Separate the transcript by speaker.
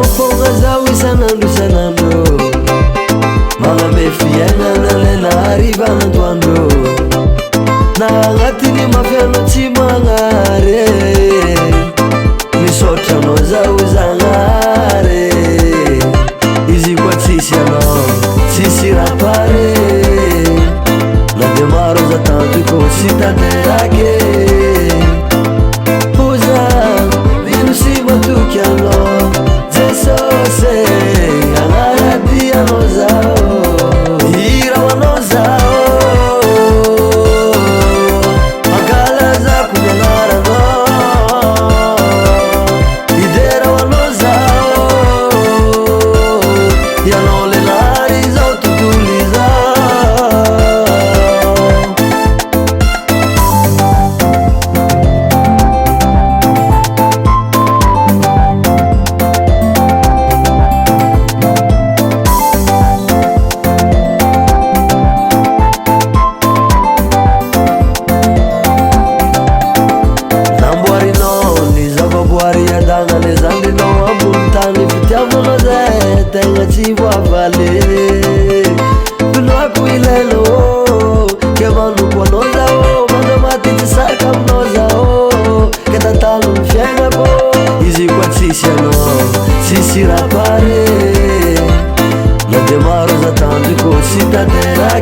Speaker 1: fogna zao isanandro isanandro magname fiainana lena hariva nandoandro na agnatiny mafiano tsy magnare misotranao zao zagnare izy koa tsisy anao tsisy rapare na de maro aza tanto ko tsy tanterake oza vino sy matoky anao jesose agnaradianao zao hirao anao zao ankalazako miagnaranao iderao anao zao ianao lenary zao tontolo zao le zandrinao ambony tany fitiavanao zay tegna tsy voavale finoako ilainao ke manoko anao zao manda maty tsy sarika aminao zao ke tantalo ny fiainako izy koa tsisy anao tsisy rapare na de maro aza tandriko tsy tantera